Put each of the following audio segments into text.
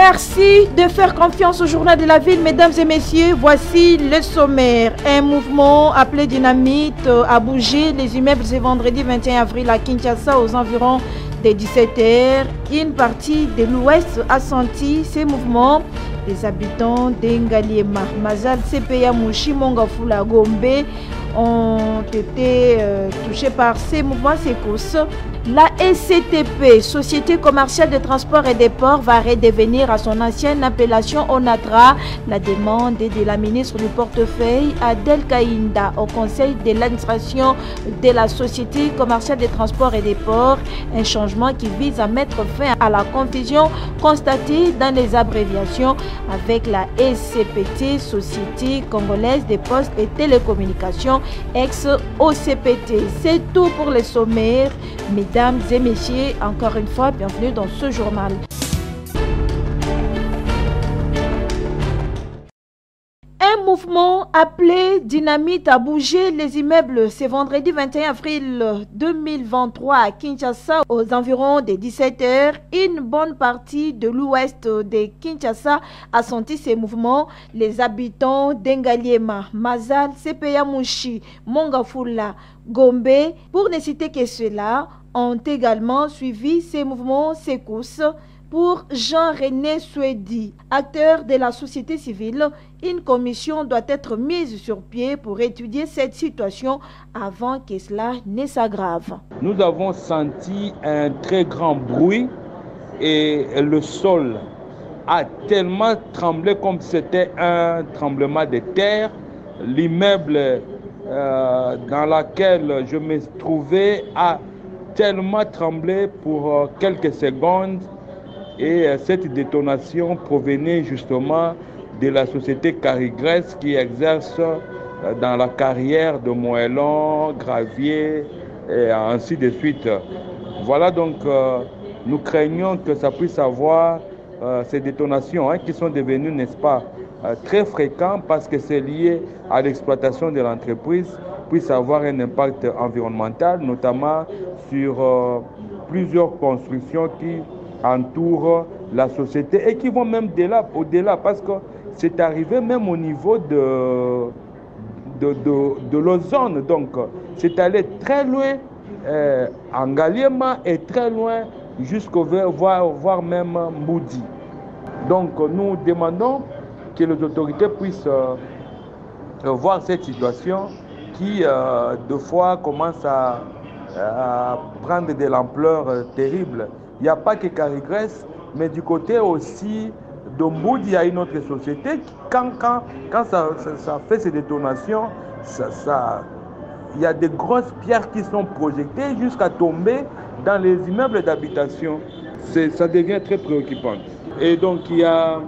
Merci de faire confiance au journal de la ville, mesdames et messieurs. Voici le sommaire. Un mouvement appelé Dynamite a bougé les immeubles ce vendredi 21 avril à Kinshasa aux environs des 17h. Une partie de l'Ouest a senti ces mouvements. Les habitants d'Engaliema, Mazal, Sepeya, Mouchi, Mongafula, Gombe ont été touchés par ces mouvements secousses. La SCTP, Société commerciale de transport et des ports, va redevenir à son ancienne appellation ONATRA. La demande est de la ministre du portefeuille, Adel Kainda, au conseil de l'administration de la Société commerciale de transport et des ports. Un changement qui vise à mettre fin à la confusion constatée dans les abréviations avec la SCPT, Société congolaise des postes et télécommunications, ex-OCPT. C'est tout pour les sommaires. Mesdames et messieurs, encore une fois, bienvenue dans ce journal. Un mouvement appelé Dynamite a bougé les immeubles ce vendredi 21 avril 2023 à Kinshasa aux environs des 17h. Une bonne partie de l'ouest de Kinshasa a senti ces mouvements. Les habitants d'Engaliema, Mazal, Sepeya Mouchi, Mongafula, Gombe, pour ne citer que cela, ont également suivi ces mouvements secousses. Pour Jean-René Souedi, acteur de la société civile, une commission doit être mise sur pied pour étudier cette situation avant que cela ne s'aggrave. Nous avons senti un très grand bruit et le sol a tellement tremblé comme si c'était un tremblement de terre. L'immeuble dans lequel je me trouvais a tellement tremblé pour quelques secondes. Et cette détonation provenait justement de la société Carigresse qui exerce dans la carrière de moellons, gravier et ainsi de suite. Voilà donc, nous craignons que ça puisse avoir ces détonations qui sont devenues, n'est-ce pas, très fréquentes parce que c'est lié à l'exploitation de l'entreprise, puisse avoir un impact environnemental, notamment sur plusieurs constructions qui entourent la société et qui vont même au-delà parce que c'est arrivé même au niveau de l'ozone. Donc, c'est allé très loin en Ngaliema et très loin jusqu'au voire même Moudi. Donc, nous demandons que les autorités puissent voir cette situation qui, de fois, commence à prendre de l'ampleur terrible. Il n'y a pas que Carigresse, mais du côté aussi de Moudi, il y a une autre société qui, quand ça fait ces détonations, il y a des grosses pierres qui sont projetées jusqu'à tomber dans les immeubles d'habitation. Ça devient très préoccupant. Et donc il y a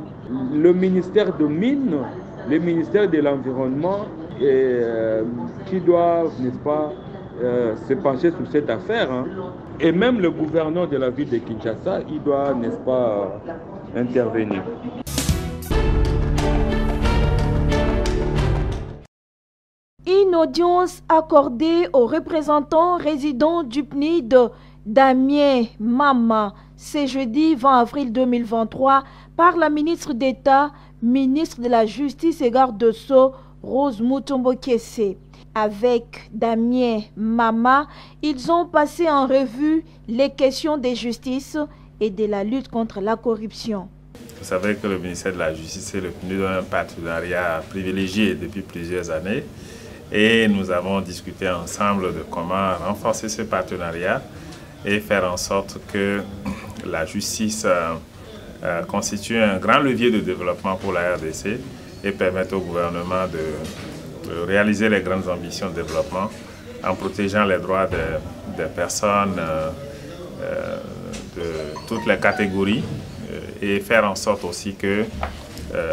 le ministère de Mines, le ministère de l'Environnement qui doivent, n'est-ce pas, se pencher sur cette affaire. Et même le gouverneur de la ville de Kinshasa, il doit, n'est-ce pas, intervenir. Une audience accordée aux représentants résidents du PNID Damien Mama ce jeudi 20 avril 2023 par la ministre d'État, ministre de la Justice et garde de Sceaux, Rose Mutombo Kessé. Avec Damien Mama, ils ont passé en revue les questions de justice et de la lutte contre la corruption. Vous savez que le ministère de la Justice et le PNUD ont un partenariat privilégié depuis plusieurs années et nous avons discuté ensemble de comment renforcer ce partenariat et faire en sorte que la justice constitue un grand levier de développement pour la RDC et permette au gouvernement de réaliser les grandes ambitions de développement en protégeant les droits des personnes de toutes les catégories et faire en sorte aussi que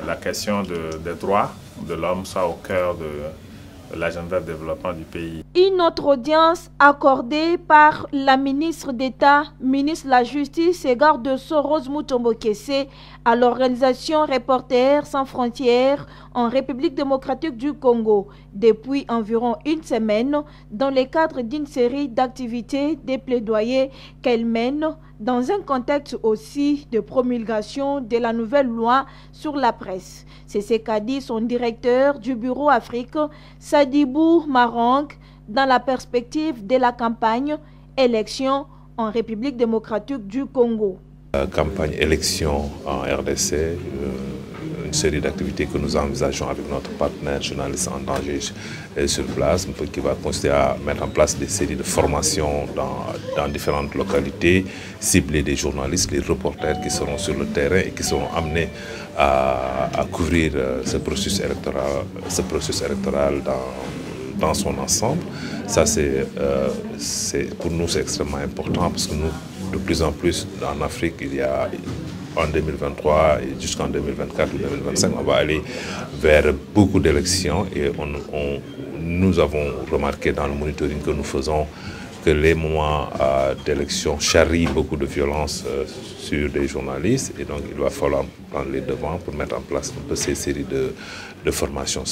la question des droits de l'homme soit au cœur de l'agenda de développement du pays. Une autre audience accordée par la ministre d'État, ministre de la Justice et garde de Sceaux Rose Mutombo Kessé à l'organisation Reporters sans frontières en République démocratique du Congo depuis environ une semaine dans le cadre d'une série d'activités des plaidoyers qu'elle mène dans un contexte aussi de promulgation de la nouvelle loi sur la presse. C'est ce qu'a dit son directeur du bureau Afrique, Sadibou Marang, dans la perspective de la campagne élection en République démocratique du Congo. La campagne élection en RDC, une série d'activités que nous envisageons avec notre partenaire journaliste en danger sur place, qui va consister à mettre en place des séries de formations dans différentes localités, cibler des journalistes, les reporters qui seront sur le terrain et qui seront amenés à couvrir ce processus électoral dans son ensemble. Ça, pour nous, c'est extrêmement important parce que nous, de plus en plus, en Afrique, il y a en 2023 et jusqu'en 2024 ou 2025, on va aller vers beaucoup d'élections et nous avons remarqué dans le monitoring que nous faisons que les moments d'élection charrient beaucoup de violence sur des journalistes et donc il va falloir prendre les devants pour mettre en place un peu ces séries de formations.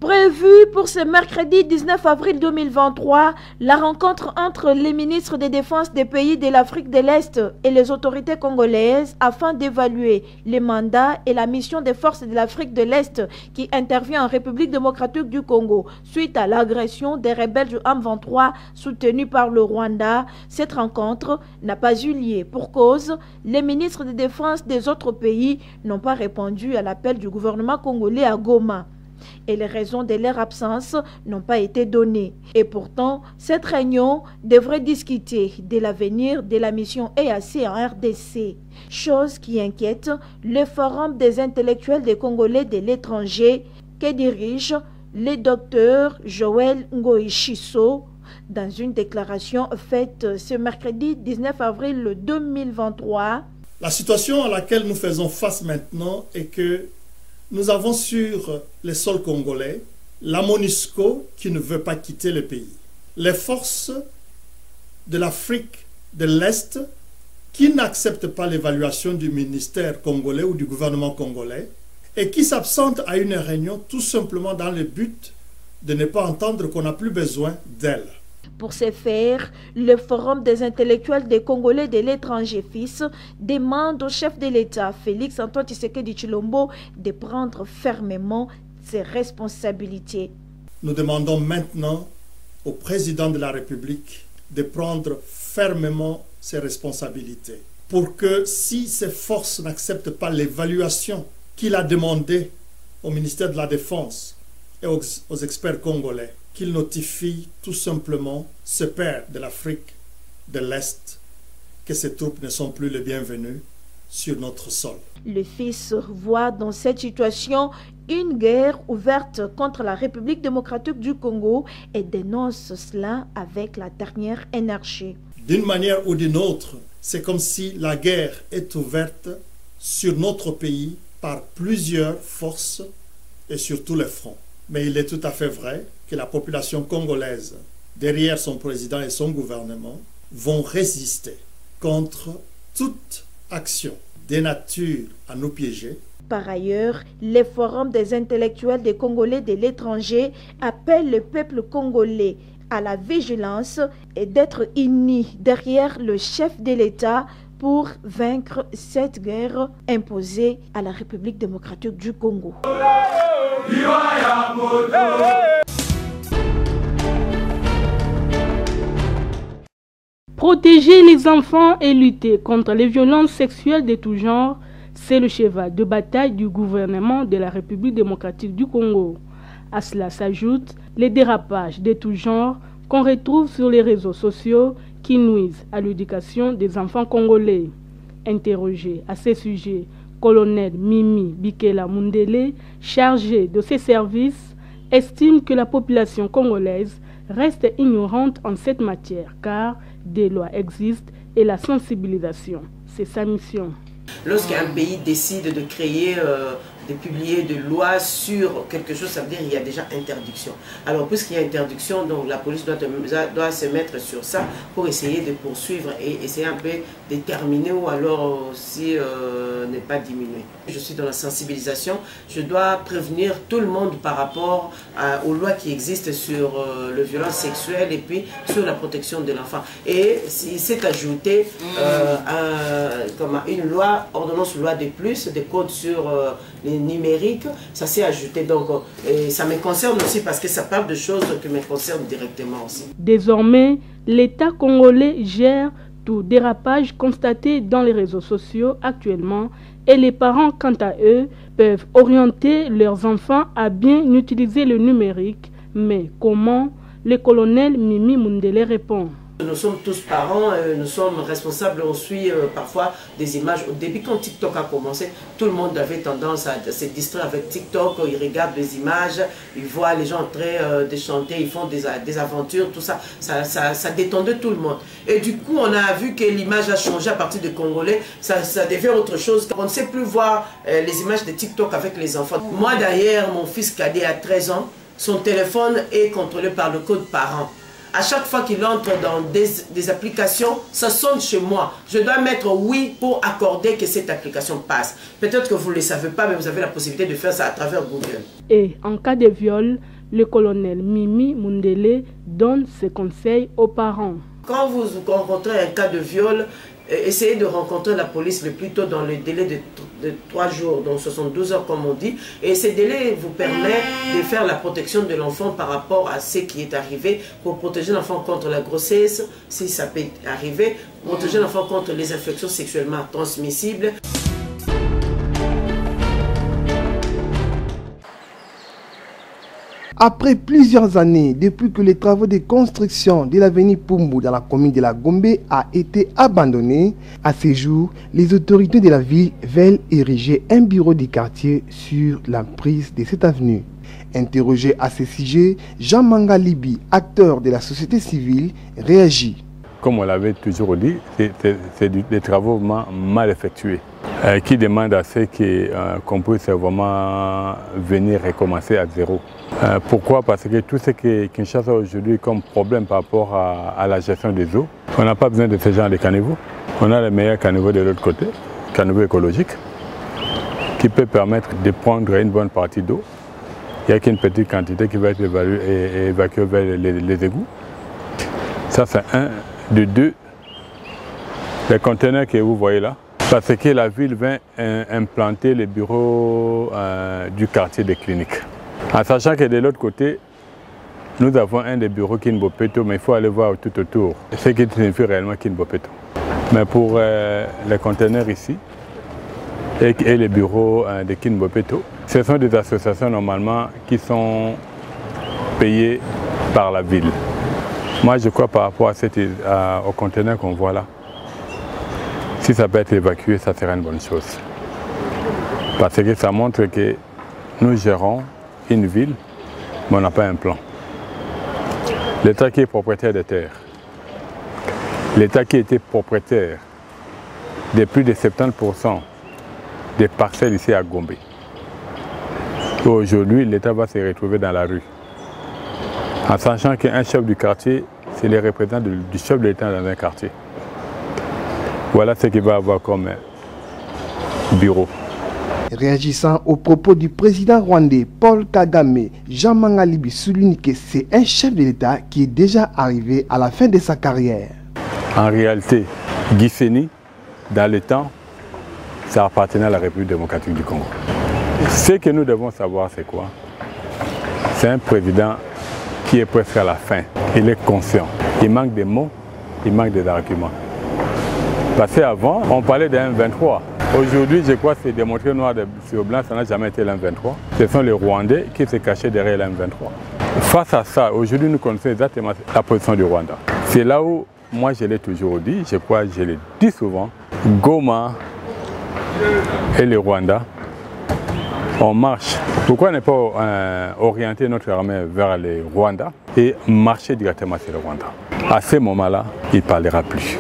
Prévue pour ce mercredi 19 avril 2023, la rencontre entre les ministres des Défenses des pays de l'Afrique de l'Est et les autorités congolaises afin d'évaluer les mandats et la mission des forces de l'Afrique de l'Est qui intervient en République démocratique du Congo suite à l'agression des rebelles du M23 soutenus par le Rwanda. Cette rencontre n'a pas eu lieu pour cause, les ministres des Défenses des autres pays n'ont pas répondu à l'appel du gouvernement congolais à Goma. Et les raisons de leur absence n'ont pas été données. Et pourtant, cette réunion devrait discuter de l'avenir de la mission EAC en RDC. Chose qui inquiète le Forum des intellectuels des Congolais de l'étranger que dirige le docteur Joël Ngoïchiso dans une déclaration faite ce mercredi 19 avril 2023. La situation à laquelle nous faisons face maintenant est que nous avons sur les sols congolais la MONUSCO qui ne veut pas quitter le pays, les forces de l'Afrique de l'Est qui n'acceptent pas l'évaluation du ministère congolais ou du gouvernement congolais et qui s'absentent à une réunion tout simplement dans le but de ne pas entendre qu'on n'a plus besoin d'elles. Pour ce faire, le Forum des intellectuels des Congolais de l'étranger FIS demande au chef de l'État, Félix Antoine Tshisekedi Tshilombo, de prendre fermement ses responsabilités. Nous demandons maintenant au président de la République de prendre fermement ses responsabilités pour que si ces forces n'acceptent pas l'évaluation qu'il a demandée au ministère de la Défense et aux experts congolais, qu'il notifie tout simplement ce père de l'Afrique de l'Est que ces troupes ne sont plus les bienvenues sur notre sol. Le FIS voit dans cette situation une guerre ouverte contre la République démocratique du Congo et dénonce cela avec la dernière énergie. D'une manière ou d'une autre, c'est comme si la guerre est ouverte sur notre pays par plusieurs forces et sur tous les fronts. Mais il est tout à fait vrai que la population congolaise, derrière son président et son gouvernement, vont résister contre toute action de nature à nous piéger. Par ailleurs, les forums des intellectuels des Congolais de l'étranger appellent le peuple congolais à la vigilance et d'être unis derrière le chef de l'État pour vaincre cette guerre imposée à la République démocratique du Congo. Protéger les enfants et lutter contre les violences sexuelles de tout genre, c'est le cheval de bataille du gouvernement de la République démocratique du Congo. À cela s'ajoutent les dérapages de tout genre qu'on retrouve sur les réseaux sociaux qui nuisent à l'éducation des enfants congolais. Interrogé à ce sujet, colonel Mimi Bikela Mundele, chargé de ces services, estime que la population congolaise reste ignorante en cette matière car des lois existent et la sensibilisation, c'est sa mission. Lorsqu'un pays décide de créer publier de loi sur quelque chose, ça veut dire qu'il y a déjà interdiction. Alors puisqu'il y a interdiction, donc la police doit se mettre sur ça pour essayer de poursuivre et essayer un peu de déterminer ou alors aussi ne pas diminuer. Je suis dans la sensibilisation, je dois prévenir tout le monde par rapport aux lois qui existent sur le violence sexuelle et puis sur la protection de l'enfant. Et il s'est ajouté une loi, ordonnance loi de plus, des codes sur les numériques, ça s'est ajouté. Donc et ça me concerne aussi parce que ça parle de choses qui me concernent directement aussi. Désormais, l'État congolais gère tout dérapage constaté dans les réseaux sociaux actuellement et les parents, quant à eux, peuvent orienter leurs enfants à bien utiliser le numérique. Mais comment? Le colonel Mimi Mundele répond. Nous sommes tous parents, nous sommes responsables, on suit parfois des images. Au début, quand TikTok a commencé, tout le monde avait tendance à se distraire avec TikTok. Ils regardent des images, ils voient les gens en train de chanter, ils font des aventures, tout ça. Ça détendait tout le monde. Et du coup, on a vu que l'image a changé à partir des Congolais. Ça devient autre chose. On ne sait plus voir les images de TikTok avec les enfants. Moi, d'ailleurs, mon fils cadet a 13 ans. Son téléphone est contrôlé par le code parent. À chaque fois qu'il entre dans des applications, ça sonne chez moi. Je dois mettre oui pour accorder que cette application passe. Peut-être que vous ne le savez pas, mais vous avez la possibilité de faire ça à travers Google. Et en cas de viol, le colonel Mimi Mundele donne ses conseils aux parents. Quand vous rencontrez un cas de viol, essayez de rencontrer la police le plus tôt dans le délai de 3 jours, donc 72 heures comme on dit. Et ce délai vous permet de faire la protection de l'enfant par rapport à ce qui est arrivé, pour protéger l'enfant contre la grossesse, si ça peut arriver, protéger l'enfant contre les infections sexuellement transmissibles. Après plusieurs années, depuis que les travaux de construction de l'avenue Pumbu dans la commune de la Gombe a été abandonnés, à ce jour, les autorités de la ville veulent ériger un bureau du quartier sur l'emprise de cette avenue. Interrogé à ce sujet, Jean Mangalibi, acteur de la société civile, réagit. Comme on l'avait toujours dit, c'est des travaux mal effectués qui demandent à ce qu'on puisse vraiment venir recommencer à zéro. Pourquoi? Parce que tout ce que Kinshasa a aujourd'hui comme problème par rapport à la gestion des eaux, on n'a pas besoin de ce genre de caniveaux. On a les meilleurs caniveaux de l'autre côté, caniveaux écologiques, qui peut permettre de prendre une bonne partie d'eau. Il n'y a qu'une petite quantité qui va être évacuée vers les égouts. Ça, c'est un. De deux, les conteneurs que vous voyez là, parce que la ville vient implanter les bureaux du quartier des cliniques. En sachant que de l'autre côté, nous avons un des bureaux Kinbopeto, mais il faut aller voir tout autour ce qui signifie réellement Kinbopeto. Mais pour les conteneurs ici et les bureaux de Kinbopeto, ce sont des associations normalement qui sont payées par la ville. Moi, je crois par rapport au conteneur qu'on voit là, si ça peut être évacué, ça sera une bonne chose. Parce que ça montre que nous gérons une ville, mais on n'a pas un plan. L'État qui est propriétaire des terres, l'État qui était propriétaire de plus de 70% des parcelles ici à Gombe. Aujourd'hui, l'État va se retrouver dans la rue. En sachant qu'un chef du quartier, c'est le représentant du chef de l'État dans un quartier. Voilà ce qu'il va avoir comme bureau. Réagissant aux propos du président rwandais Paul Kagame, Jean Mangalibi souligne que c'est un chef de l'État qui est déjà arrivé à la fin de sa carrière. En réalité, Gisenyi, dans le temps, ça appartenait à la République démocratique du Congo. Ce que nous devons savoir, c'est quoi? C'est un président qui est presque à la fin. Il est conscient. Il manque des mots, il manque des arguments. Parce qu'avant, on parlait d'un 23. Aujourd'hui, je crois que c'est démontré noir sur blanc, ça n'a jamais été l'M23. Ce sont les Rwandais qui se cachaient derrière l'M23. Face à ça, aujourd'hui, nous connaissons exactement la position du Rwanda. C'est là où, moi, je l'ai toujours dit, je crois que je l'ai dit souvent, Goma et le Rwanda, on marche. Pourquoi ne pas orienter notre armée vers le Rwanda et marcher directement sur le Rwanda? À ce moment-là, il ne parlera plus.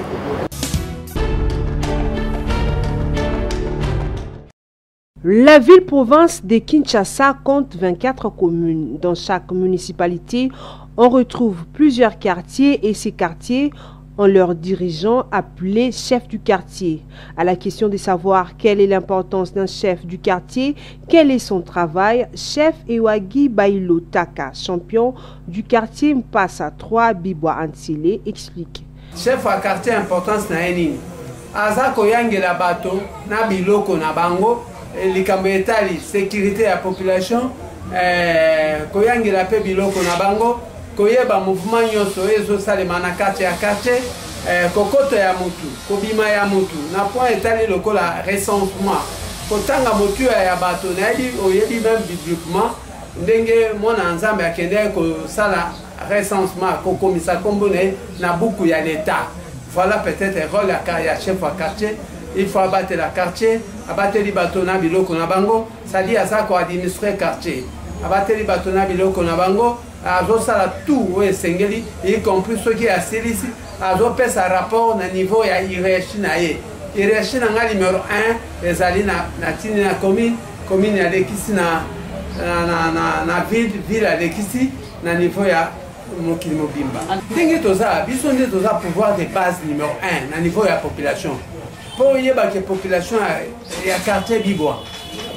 La ville-province de Kinshasa compte 24 communes. Dans chaque municipalité, on retrouve plusieurs quartiers et ces quartiers ont leurs dirigeants appelés chefs du quartier. À la question de savoir quelle est l'importance d'un chef du quartier, quel est son travail, chef Ewagi Bailo Taka, champion du quartier Mpassa 3 Bibwa Antile, explique. Chef à quartier importance na enini. Aza koyangela bato na biloko na bango. Likambo etali sécurité ya population koyangela pe biloko na bango koyeba mouvement nyonso ezo salema na quartier ya quartier kokoto ya mutu kobima ya mutu na point etali lokola recensement kotanga motu ya bato na yebi oyebi même bibliquement ndenge mona nzambe akende ko sala recensement ko komisa kombo na buku ya l'état. Voilà peut-être rôle ya chef à quartier. Il faut abattre la quartier, abattre les bateaux na biloko na bango, c'est-à-dire à ça qu'on administre quartier. Abattre les bateaux na biloko na bango, azo sala tout ouais sengeli, y compris ceux qui assis ici, azo pèse sa rapport na niveau ya hiérarchie na ye. Hiérarchie na nga numéro 1, les ali na tini na commune ya lekisi na ville ya lekisi na niveau ya mokili mobimba. Ndenge toza, biso nde toza pouvoir de base numéro 1 na niveau ya population. Pour y avoir la population ya quartier Bibwa,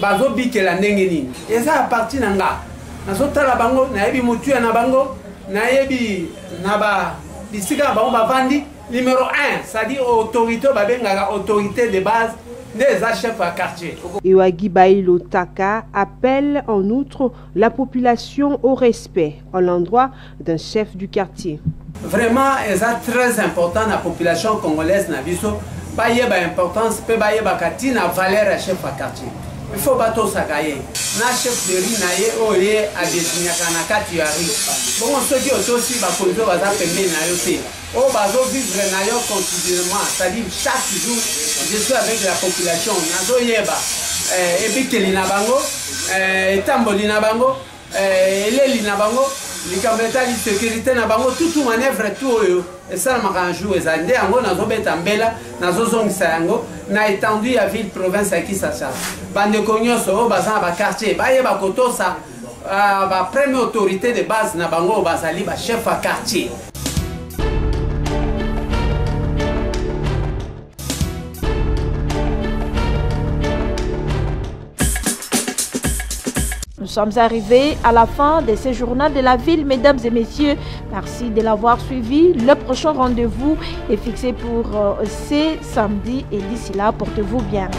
bazo bikela ndenge nini. Eza a partir nanga. Nazota la bango, na yebi mutu na bango, na yebi na ba bisika bango bavandi numéro 1, c'est-à-dire autorité babenga autorité de base des chefs à quartier. Ewagi Bailo Taka appelle en outre la population au respect à l'endroit d'un chef du quartier. Vraiment, c'est très important la population congolaise na biso. Baye ba importance pe baye ba katina valeur à chef à quartier. Il faut bato sakaye. Na chef de riz na ye oye a désigner kana kati ya riz. Bon ceux qui aussi ba konzo baza pembe na yo te. O bazo vivre na yo continuellement, c'est-à-dire chaque jour je suis avec la population. Nazo yeba ebikeli na bango, etamboli na bango, eleli na bango. Les caméras de sécurité na bango tout manœuvre tout et ça m'a joué ça ndé ango nazo betambela nazo zongisa yango na étendu ya ville province à Kinshasa bande konyoso baza ba quartier baye ba kotosa ba première autorité de base na bango bazali ba chef à quartier. Nous sommes arrivés à la fin de ce journal de la ville, mesdames et messieurs. Merci de l'avoir suivi. Le prochain rendez-vous est fixé pour ce samedi et d'ici là, portez-vous bien.